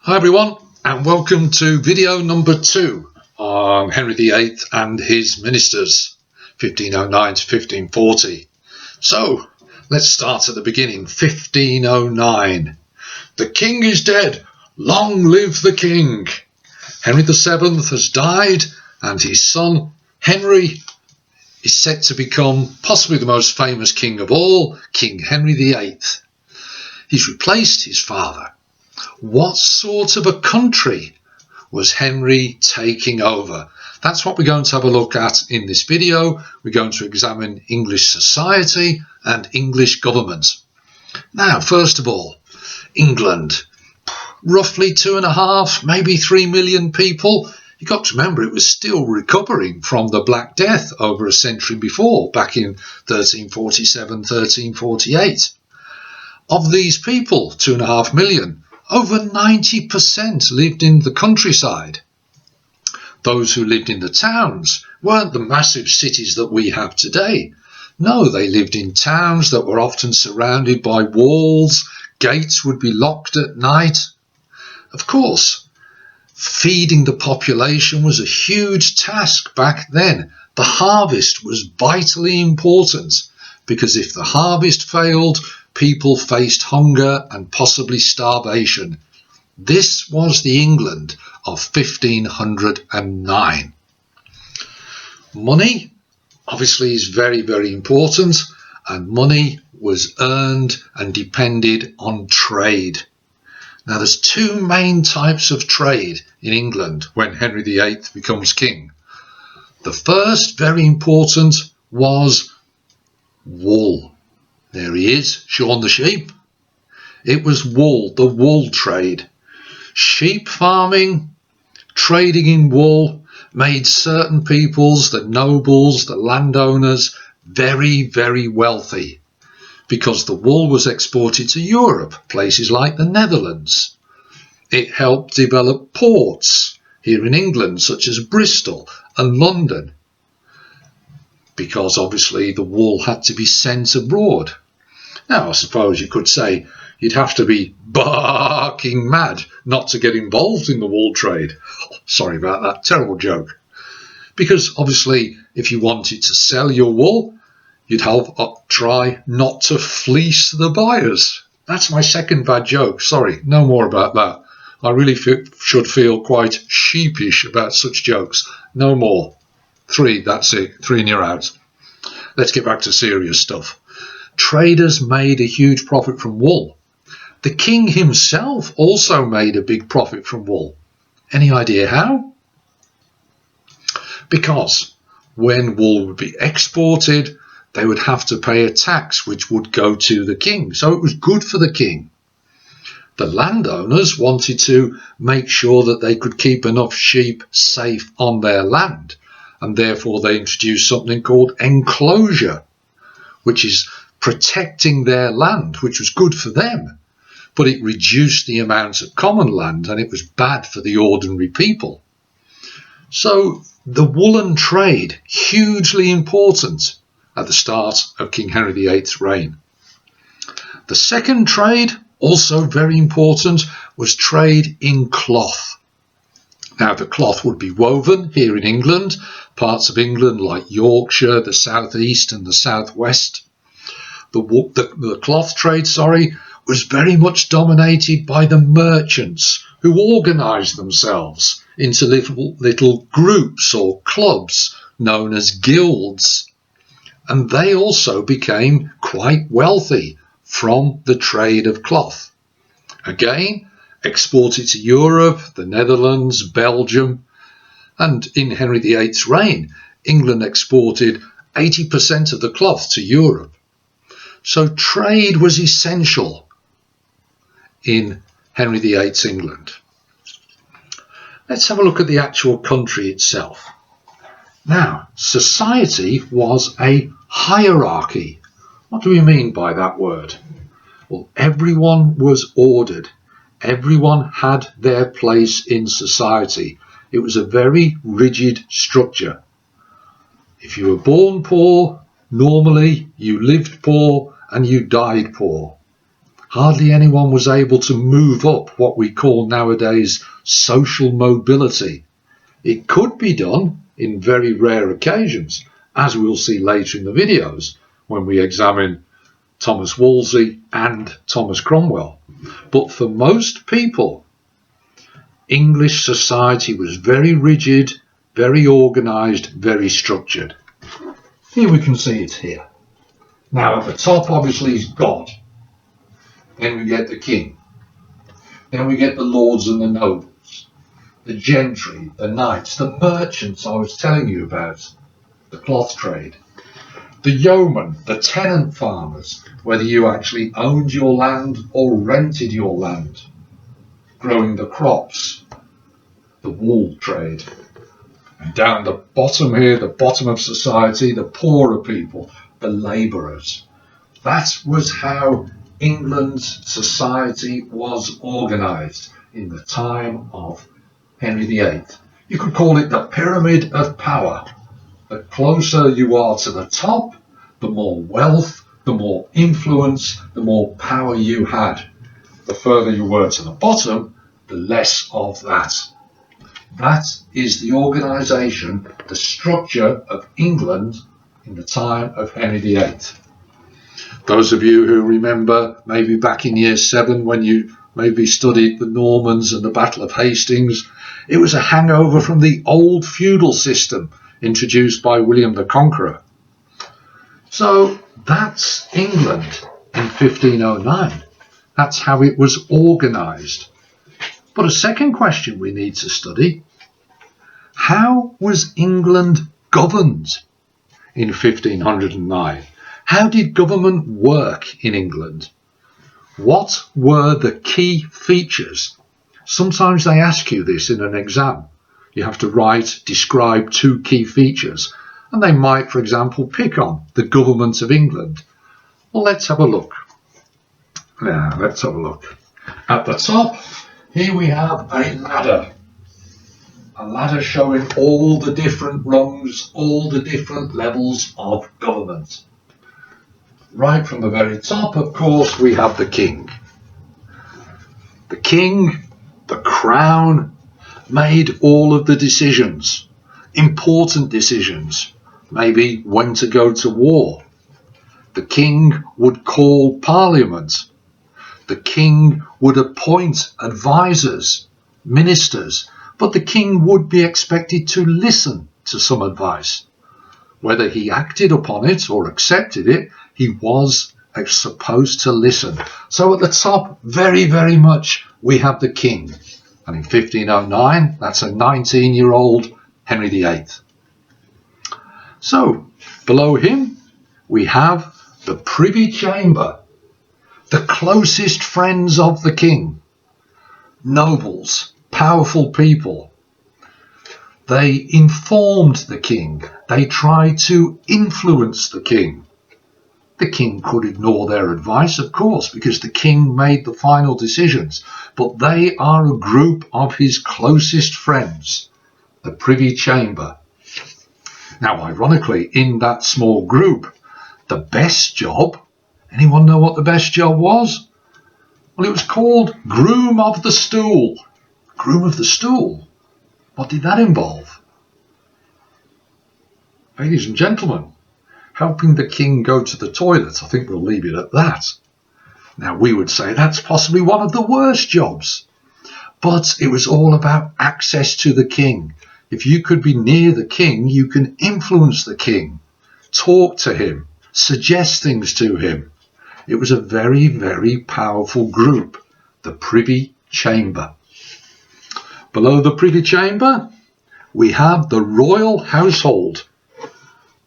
Hi everyone, and welcome to video number 2 on Henry VIII and his ministers, 1509 to 1540. So let's start at the beginning. 1509. The king is dead. Long live the king. Henry VII has died, and his son Henry is set to become possibly the most famous king of all, King Henry VIII. He's replaced his father. What sort of a country was Henry taking over? That's what we're going to have a look at in this video. We're going to examine English society and English government. Now, first of all, England. Roughly 2.5, maybe 3 million people. You've got to remember it was still recovering from the Black Death over a century before, back in 1347, 1348. Of these people, 2.5 million, over 90% lived in the countryside. Those who lived in the towns weren't the massive cities that we have today. No, they lived in towns that were often surrounded by walls. Gates would be locked at night. Of course, feeding the population was a huge task back then. The harvest was vitally important, because if the harvest failed, people faced hunger and possibly starvation. This was the England of 1509. Money, obviously, is very, very important, and money was earned and depended on trade. Now, there's two main types of trade in England when Henry VIII becomes king. The first, very important, was wool. There he is, Shaun the sheep. It was wool, the wool trade. Sheep farming, trading in wool, made certain peoples, the nobles, the landowners, very, very wealthy, because the wool was exported to Europe, places like the Netherlands. It helped develop ports here in England, such as Bristol and London, because obviously the wool had to be sent abroad. Now, I suppose you could say you'd have to be barking mad not to get involved in the wool trade. Sorry about that, terrible joke. Because obviously, if you wanted to sell your wool, you'd have to try not to fleece the buyers. That's my second bad joke. Sorry, no more about that. I really should feel quite sheepish about such jokes. No more. 3, that's it. 3 and you're out. Let's get back to serious stuff. Traders made a huge profit from wool. The king himself also made a big profit from wool. Any idea how? Because when wool would be exported, they would have to pay a tax which would go to the king. So it was good for the king. The landowners wanted to make sure that they could keep enough sheep safe on their land, and therefore they introduced something called enclosure, which is protecting their land, which was good for them, but it reduced the amount of common land, and it was bad for the ordinary people. So the woolen trade, hugely important at the start of King Henry VIII's reign. The second trade, also very important, was trade in cloth. Now, the cloth would be woven here in England, parts of England like Yorkshire, the southeast and the southwest. The cloth trade, was very much dominated by the merchants, who organised themselves into little groups or clubs known as guilds. And they also became quite wealthy from the trade of cloth. Again, exported to Europe, the Netherlands, Belgium, and in Henry VIII's reign, England exported 80% of the cloth to Europe. So trade was essential in Henry VIII's England. Let's have a look at the actual country itself. Now, society was a hierarchy. What do we mean by that word? Well, everyone was ordered. Everyone had their place in society. It was a very rigid structure. If you were born poor, normally you lived poor and you died poor. Hardly anyone was able to move up what we call nowadays social mobility. It could be done in very rare occasions, as we'll see later in the videos when we examine Thomas Wolsey and Thomas Cromwell. But for most people, English society was very rigid, very organised, very structured. Here we can see it here. Now at the top obviously is God. Then we get the king. Then we get the lords and the nobles, the gentry, the knights, the merchants I was telling you about, the cloth trade, the yeomen, the tenant farmers, whether you actually owned your land or rented your land, growing the crops, the wool trade. And down the bottom here, the bottom of society, the poorer people, the labourers. That was how England's society was organised in the time of Henry VIII. You could call it the pyramid of power. The closer you are to the top, the more wealth, the more influence, the more power you had. The further you were to the bottom, the less of that. That is the organisation, the structure of England in the time of Henry VIII. Those of you who remember maybe back in year 7 when you maybe studied the Normans and the Battle of Hastings, it was a hangover from the old feudal system introduced by William the Conqueror. So that's England in 1509. That's how it was organised. But a second question we need to study: how was England governed in 1509? How did government work in England? What were the key features? Sometimes they ask you this in an exam. You have to describe 2 key features, and they might, for example, pick on the government of England. Well, let's have a look. Now, let's have a look. At the top, here we have a ladder showing all the different rungs, all the different levels of government. Right from the very top, of course, we have the king. The king, the crown, made all of the decisions, important decisions, maybe when to go to war. The king would call parliament. The king would appoint advisors, ministers, but the king would be expected to listen to some advice. Whether he acted upon it or accepted it, he was supposed to listen. So at the top, very, very much, we have the king. And in 1509, that's a 19-year-old Henry VIII. So below him, we have the Privy Chamber, the closest friends of the king, nobles, powerful people. They informed the king. They tried to influence the king. The king could ignore their advice, of course, because the king made the final decisions. But they are a group of his closest friends, the Privy Chamber. Now, ironically, in that small group, the best job, anyone know what the best job was? Well, it was called Groom of the Stool. Groom of the Stool. What did that involve? Ladies and gentlemen, helping the king go to the toilet. I think we'll leave it at that. Now, we would say that's possibly one of the worst jobs. But it was all about access to the king. If you could be near the king, you can influence the king, talk to him, suggest things to him. It was a very, very powerful group, the Privy Chamber. Below the Privy Chamber, we have the royal household,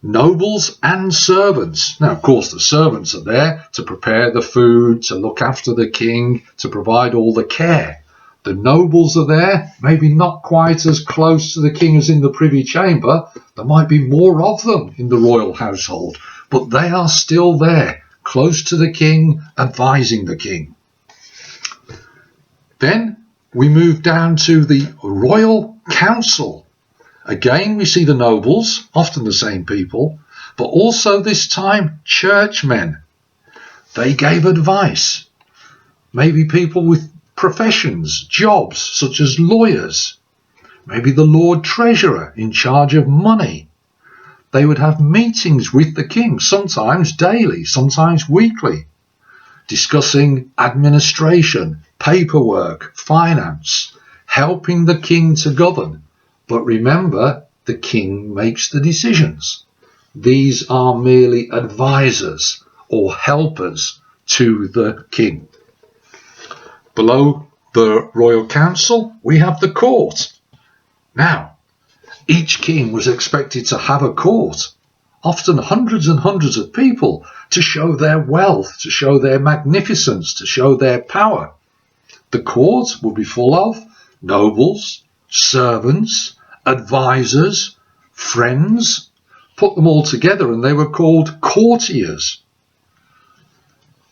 nobles and servants. Now, of course, the servants are there to prepare the food, to look after the king, to provide all the care. The nobles are there, maybe not quite as close to the king as in the Privy Chamber. There might be more of them in the royal household, but they are still there, close to the king, advising the king. Then we move down to the Royal Council. Again, we see the nobles, often the same people, but also this time churchmen. They gave advice. maybe people with professions, jobs such as lawyers, maybe the Lord Treasurer in charge of money. They would have meetings with the king, sometimes daily, sometimes weekly, discussing administration, paperwork, finance, helping the king to govern. But remember, the king makes the decisions. These are merely advisors or helpers to the king. Below the royal council, we have the court. Now, each king was expected to have a court, often hundreds and hundreds of people, to show their wealth, to show their magnificence, to show their power. The court would be full of nobles, servants, advisors, friends. Put them all together and they were called courtiers.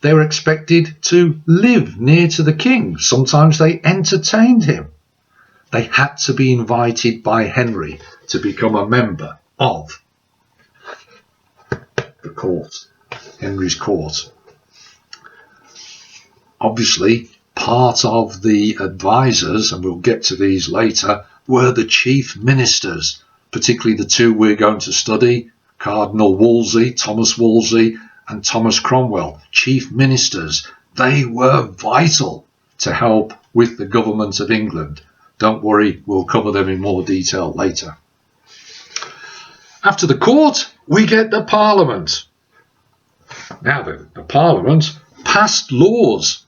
They were expected to live near to the king. Sometimes they entertained him. They had to be invited by Henry to become a member of the court, Henry's court. Obviously, part of the advisors, and we'll get to these later, were the chief ministers, particularly the two we're going to study, Cardinal Wolsey, Thomas Wolsey, and Thomas Cromwell, chief ministers. They were vital to help with the government of England. Don't worry, we'll cover them in more detail later. After the court, we get the Parliament. Now, the Parliament passed laws,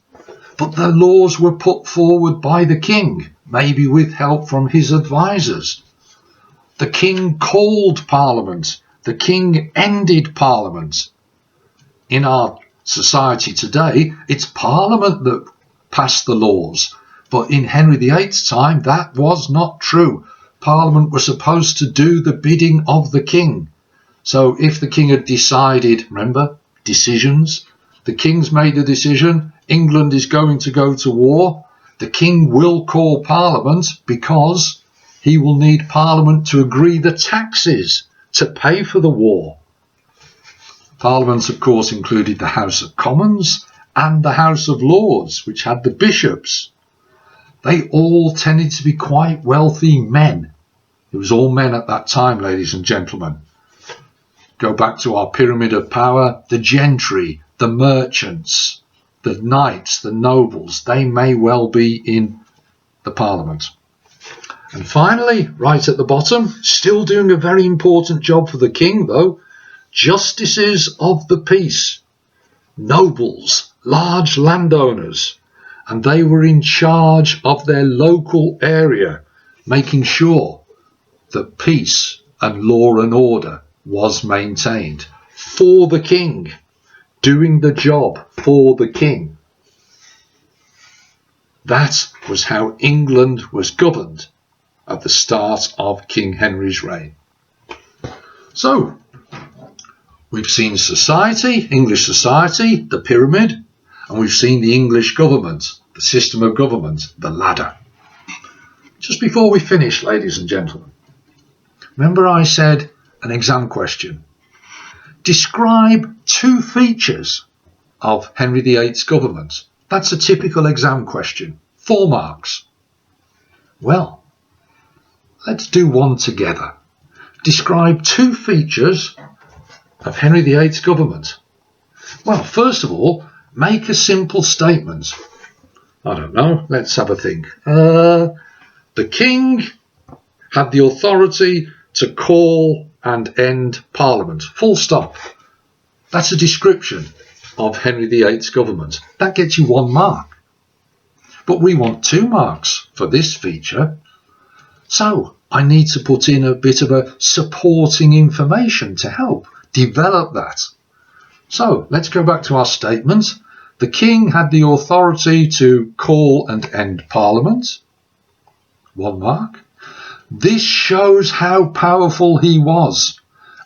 but the laws were put forward by the king, maybe with help from his advisors. The king called Parliament. The king ended Parliament. In our society today, it's Parliament that passed the laws. But in Henry VIII's time, that was not true. Parliament was supposed to do the bidding of the king. So if the king had decided, remember, decisions, the king's made a decision, England is going to go to war, the king will call Parliament because he will need Parliament to agree the taxes to pay for the war. Parliament, of course, included the House of Commons and the House of Lords, which had the bishops. They all tended to be quite wealthy men. It was all men at that time, ladies and gentlemen. Go back to our pyramid of power, the gentry, the merchants, the knights, the nobles, they may well be in the Parliament. And finally, right at the bottom, still doing a very important job for the king though, justices of the peace, nobles, large landowners, and they were in charge of their local area, making sure that peace and law and order was maintained for the king, doing the job for the king. That was how England was governed at the start of King Henry's reign. So, we've seen society, English society, the pyramid, and we've seen the English government, the system of government, the ladder. Just before we finish, ladies and gentlemen, remember I said an exam question. Describe two features of Henry VIII's government. That's a typical exam question. 4 marks. Well, let's do one together. Describe two features of Henry VIII's government. Well, first of all, make a simple statement. I don't know, let's have a think. The king had the authority to call and end Parliament. Full stop. That's a description of Henry VIII's government. That gets you 1 mark. But we want 2 marks for this feature. So I need to put in a bit of a supporting information to help develop that. So let's go back to our statement. The king had the authority to call and end Parliament. 1 mark. This shows how powerful he was,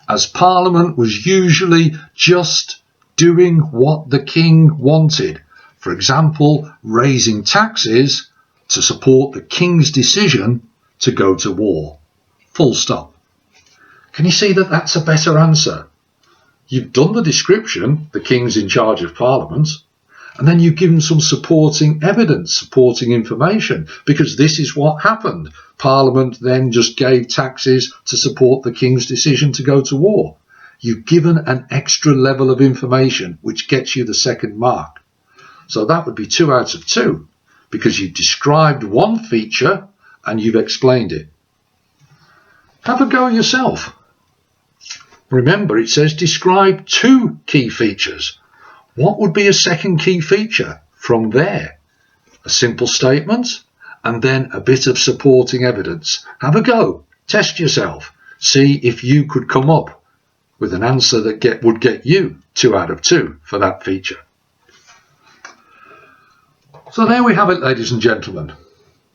as Parliament was usually just doing what the king wanted. For example, raising taxes to support the king's decision to go to war. Full stop. Can you see that that's a better answer? You've done the description, the king's in charge of Parliament, And then you give them some supporting evidence, supporting information, because this is what happened. Parliament then just gave taxes to support the king's decision to go to war. You've given an extra level of information, which gets you the second mark. So that would be 2 out of 2, because you've described one feature and you've explained it. Have a go yourself. Remember, it says describe 2 key features. What would be a second key feature from there? A simple statement and then a bit of supporting evidence. Have a go. Test yourself. See if you could come up with an answer that would get you 2 out of 2 for that feature. So there we have it, ladies and gentlemen.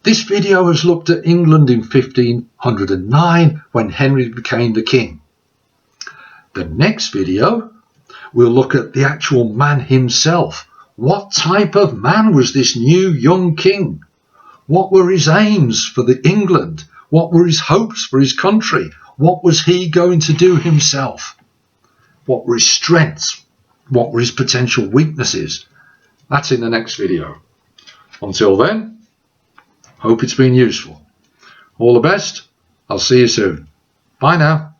This video has looked at England in 1509 when Henry became the king. The next video, we'll look at the actual man himself. What type of man was this new young king? What were his aims for England? What were his hopes for his country? What was he going to do himself? What were his strengths? What were his potential weaknesses? That's in the next video. Until then, hope it's been useful. All the best. I'll see you soon. Bye now.